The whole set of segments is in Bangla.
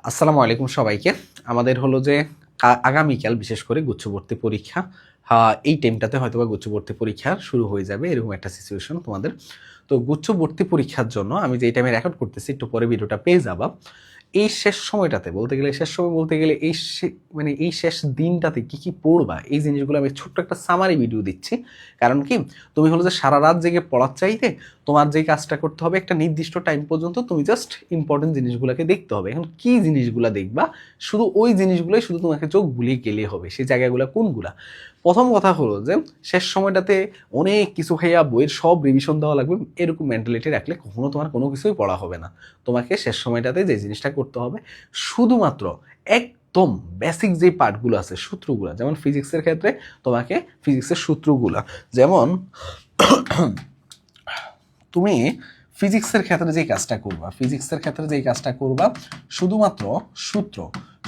আসসালামু আলাইকুম সবাইকে। আমাদের হলো যে আগামীকাল বিশেষ করে গুচ্ছবর্তী পরীক্ষা। এই টাইমটাতে হয়তোবা গুচ্ছবর্তী পরীক্ষা শুরু হয়ে যাবে, এরকম একটা সিচুয়েশন তোমাদের। তো গুচ্ছবর্তী পরীক্ষার জন্য আমি যে টাইমে রেকর্ড করতেছি, একটু পরে ভিডিওটা পেয়ে যাবা। এই শেষ সময়টাতে বলতে গেলে, শেষ সময় বলতে গেলে মানে এই শেষ দিনটাতে কি কি পড়বা, এই জিনিসগুলো আমি ছোট্ট একটা সামারি ভিডিও দিচ্ছি। কারণ কি, তুমি হলো যে সারা রাত জেগে পড়ার চাইতে তোমার যে কাজটা করতে হবে, একটা নির্দিষ্ট টাইম পর্যন্ত তুমি জাস্ট ইম্পর্টেন্ট জিনিসগুলোকে দেখতে হবে। এখন কি জিনিসগুলো দেখবা, শুধু ওই জিনিসগুলোই শুধু তোমাকে চোখ বুলিয়ে গেলে হবে। সেই জায়গাগুলো কোনগুলা? প্রথম কথা হলো যে শেষ সময়টাতে অনেক কিছু ভাইয়া বইয়ের সব রিভিশন দেওয়া লাগবে, এরকম মেন্টালিটি রাখলে কখনো তোমার কোনো কিছুই পড়া হবে না। তোমাকে শেষ সময়টাতে যে জিনিসটা করতে হবে, শুধুমাত্র একদম বেসিক যে পার্টগুলো আছে, সূত্রগুলো, যেমন ফিজিক্সের ক্ষেত্রে তোমাকে ফিজিক্সের সূত্রগুলা, যেমন তুমি ফিজিক্সের ক্ষেত্রে যেই কাজটা করবা শুধুমাত্র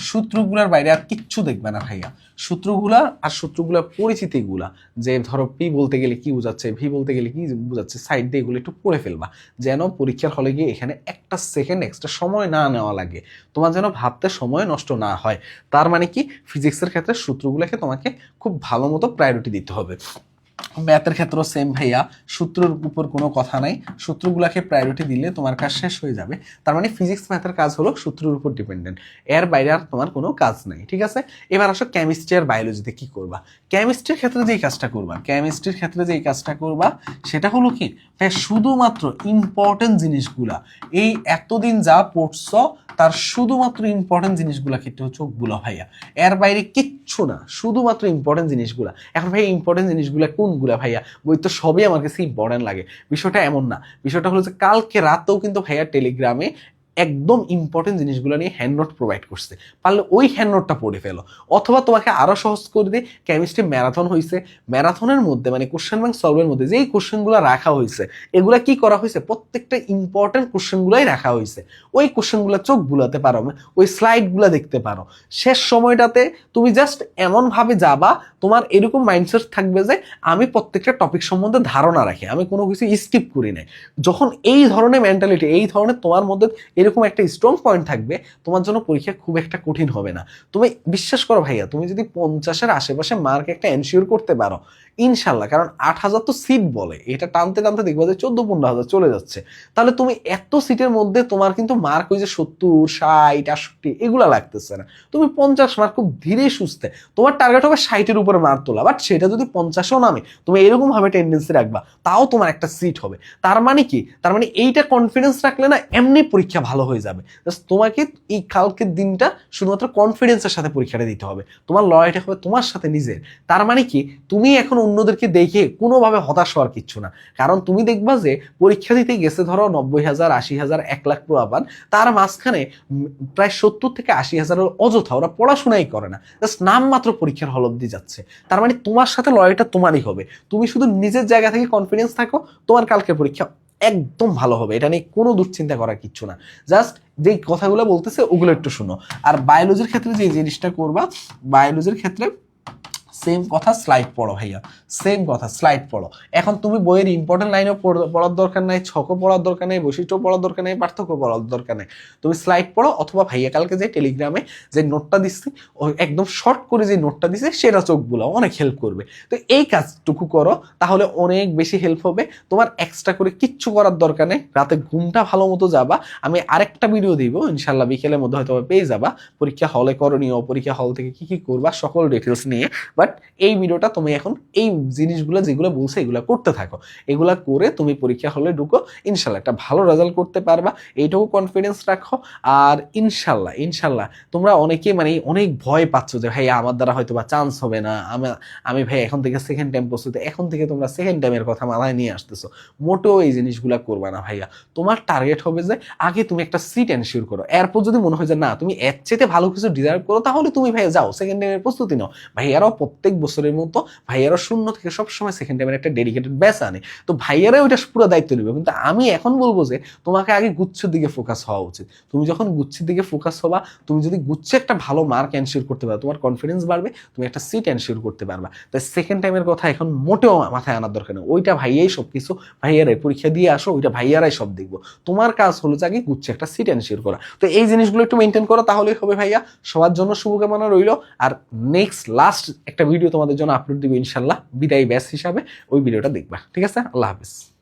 সূত্রগুলার বাইরে আর কিচ্ছু দেখবে না ভাইয়া। সূত্রগুলার পরিচিতিগুলা, যে ধরো পি বলতে গেলে কি বোঝাচ্ছে, ভি বলতে গেলে কি বোঝাচ্ছে, সাইড দিয়ে এগুলো একটু পড়ে ফেলবা, যেন পরীক্ষার হলে গিয়ে এখানে একটা সেকেন্ড এক্সট্রা সময় না নেওয়া লাগে, তোমার যেন ভাবতে সময় নষ্ট না হয়। তার মানে কি, ফিজিক্সের ক্ষেত্রে সূত্রগুলোকে তোমাকে খুব ভালো মতো প্রায়োরিটি দিতে হবে। ম্যাথের ক্ষেত্রেও সেম ভাইয়া, সূত্রের উপর কোনো কথা নাই, সূত্রগুলোকে প্রায়োরিটি দিলে তোমার কাজ শেষ হয়ে যাবে। তার মানে ফিজিক্স ম্যাথের কাজ হলো সূত্রের উপর ডিপেন্ডেন্ট, এর বাইরে আর তোমার কোনো কাজ নাই, ঠিক আছে? এবার আসো কেমিস্ট্রি আর বায়োলজিতে কি করবা। কেমিস্ট্রির ক্ষেত্রে যেই কাজটা করবা সেটা হলো কি ভাই, শুধুমাত্র ইম্পর্টেন্ট জিনিসগুলা, এই এতদিন যা পড়ছো তার শুধুমাত্র ইম্পর্টেন্ট জিনিসগুলা ক্ষেত্রে চোখগুলো ভাইয়া, এর বাইরে কিচ্ছু না, শুধুমাত্র ইম্পর্টেন্ট জিনিসগুলা। এখন ভাই ইম্পর্টেন্ট জিনিসগুলা কোনগুলা ভাইয়া? বই তো সবই আমার কাছে ইম্পর্টেন্ট লাগে। বিষয়টা এমন না, বিষয়টা হলো যে কালকে রাতেও কিন্তু ভাইয়া টেলিগ্রামে একদম ইম্পর্টেন্ট জিনিসগুলো নিয়ে হ্যান্ড নোট প্রোভাইড করছে, পারলে ওই হ্যান্ড নোটটা পড়ে ফেলো। অথবা তোমাকে আরো সহজ করে দিই, কেমিস্ট্রি ম্যারাথন হয়েছে, ম্যারাথনের মধ্যে মানে কোশ্চেন ব্যাংক সলভের মধ্যে যেই কোশ্চেনগুলো রাখা হয়েছে, এগুলা কি করা হয়েছে, প্রত্যেকটা ইম্পর্টেন্ট কোশ্চেনগুলাই রাখা হয়েছে। ওই কোশ্চেনগুলো চোখ বুলাতে পারো, ওই স্লাইডগুলো দেখতে পারো। শেষ সময়টাতে তুমি জাস্ট এমনভাবে যাবা, তোমার এরকম মাইন্ডসেট থাকবে যে আমি প্রত্যেকটা টপিক সম্বন্ধে ধারণা রাখি, আমি কোনো কিছু স্কিপ করি নাই। যখন এই ধরনের মেন্টালিটি, এই ধরনের তোমার মধ্যে এরকম একটা স্ট্রং পয়েন্ট থাকবে, তোমার জন্য পরীক্ষা খুব একটা কঠিন হবে না। তুমি বিশ্বাস করো ভাইয়া, তুমি যদি 50-এর আশেপাশে মার্ক একটা এনশিওর করতে পারো ইনশাল্লাহ, কারণ 8,000 তো সিট বলে, এটা টানতে টানতে দেখবো যে 14-15,000 চলে যাচ্ছে, তাহলে তুমি এত সিটের মধ্যে তোমার কিন্তু মার্ক ওই যে 70, 60, 68 এগুলা লাগতেছে না। তুমি 50 মার্ক খুব ধীরে সুস্থে, তোমার টার্গেট হবে 60-এর উপরে মার্ক তোলা, বাট সেটা যদি 50-ও নামে, তুমি এরকম ভাবে টেন্ডেন্সি রাখবা, তাও তোমার একটা সিট হবে। তার মানে কি, তার মানে এইটা কনফিডেন্স রাখলে না এমনি পরীক্ষা ভালো হয়ে যাবে। তোমাকে এই কালকের দিনটা শুধুমাত্র কনফিডেন্সের সাথে পরীক্ষাটা দিতে হবে, তোমার লড়াইটা হবে তোমার সাথে নিজের। তার মানে কি, তুমি এখন অন্যদেরকে দেখে কোনোভাবে হতাশ হওয়ার কিচ্ছু না, কারণ তুমি দেখবা যে পরীক্ষা দিতে গেছে ধরো 90,000, 80,000, 1,00,000 পোলাপান, তার মাঝখানে প্রায় 70,000-80,000 অযথা, ওরা পড়াশোনাই করে না, জাস্ট নামমাত্র পরীক্ষার হল অব্দি যাচ্ছে। তার মানে তোমার সাথে লড়াইটা তোমারই হবে, তুমি শুধু নিজের জায়গা থেকে কনফিডেন্স থাকো, তোমার কালকের পরীক্ষা একদম ভালো হবে, এটা নিয়ে কোনো দুশ্চিন্তা করার কিচ্ছু না। জাস্ট যেই কথাগুলো বলতেছে ওগুলো একটু শুনো। আর বায়োলজির ক্ষেত্রে যে জিনিসটা করবা, বায়োলজির ক্ষেত্রে সেম কথা, স্লাইড পড়ো ভাইয়া, সেম কথা, স্লাইড পড়ো। এখন তুমি বইয়ের ইম্পর্টেন্ট লাইনও পড়ার দরকার নাই, ছকও পড়ার দরকার নেই, বৈশিষ্ট্য পড়ার দরকার নেই, পার্থক্য পড়ার দরকার নেই, তুমি স্লাইড পড়ো। অথবা ভাইয়া কালকে যে টেলিগ্রামে যে নোটটা দিচ্ছি, ওই একদম শর্ট করে যে নোটটা দিচ্ছে সেটা চোখ বুলাও, অনেক হেল্প করবে। তো এই কাজটুকু করো, তাহলে অনেক বেশি হেল্প হবে। তোমার এক্সট্রা করে কিচ্ছু করার দরকার নেই, রাতে ঘুমটা ভালো মতো যাবা। আমি আরেকটা ভিডিও দিব ইনশাল্লাহ বিকেলের মধ্যে, হয়তো পেয়ে যাবা, পরীক্ষা হলে করণীয়, পরীক্ষা হল থেকে কি কি করবা সকল ডিটেলস নিয়ে। বাট এই ভিডিওটা তুমি এখন এই জিনিসগুলো যেগুলো বলছে এগুলো করতে থাকো, এগুলা করে তুমি পরীক্ষা হলে ঢুকো, ইনশাল্লাহ একটা ভালো রেজাল্ট করতে পারবা, এইটুকু কনফিডেন্স রাখো। আর ইনশাল্লাহ তোমরা অনেকে মানে অনেক ভয় পাচ্ছ যে ভাই আমার দ্বারা হয়তো বা চান্স হবে না, আমি ভাই এখন থেকে সেকেন্ড টাইম প্রস্তুতি, এখন থেকে তোমরা সেকেন্ড টাইমের কথা মাথায় নিয়ে আসতেছো। মোটেও এই জিনিসগুলা করবা না ভাইয়া। তোমার টার্গেট হবে যে আগে তুমি একটা সিট এনশিওর করো, এরপর যদি মনে হয় যে না তুমি এর চেয়ে ভালো কিছু ডিজার্ভ করো, তাহলে তুমি ভাই যাও সেকেন্ড টাইমের প্রস্তুতি নাও। ভাই এরাও প্রত্যেক বছরের মতো ভাইয়ারা শূন্য থেকে সবসময় সেকেন্ড টাইমের একটা ডেডিকেটেড ব্যাচ আনে। তো ভাইয়ারা ওইটা পুরো দায়িত্ব নেবে। কিন্তু আমি এখন বলবো যে তোমাকে আগে গুচ্ছের দিকে ফোকাস হওয়া উচিত। তুমি যখন গুচ্ছের দিকে ফোকাস হবা, তুমি যদি গুচ্ছে একটা ভালো মার্ক এনশিওর করতে পারো, তোমার কনফিডেন্স বাড়বে, তুমি একটা সিট এনশিওর করতে পারবা। তাই সেকেন্ড টাইমের কথা এখন মোটেও মাথায় আনার দরকার নেই। ওইটা ভাইয়াই সব কিছু, ভাইয়ারাই পরীক্ষা দিয়ে আসো, ওইটা ভাইয়ারাই সব দেখবো। তোমার কাজ হলো যে আগে গুচ্ছে একটা সিট এনশিওর করা। তো এই জিনিসগুলো একটু মেনটেন করো, তাহলেই হবে ভাইয়া। সবার জন্য শুভকামনা রইল। আর নেক্সট লাস্ট একটা ভিডিও তোমাদের জন্য আপলোড দিব ইনশাল্লাহ, বিদায়ী ব্যাচ হিসাবে। ওই ভিডিওটা দেখবা, ঠিক আছে? আল্লাহ হাফিজ।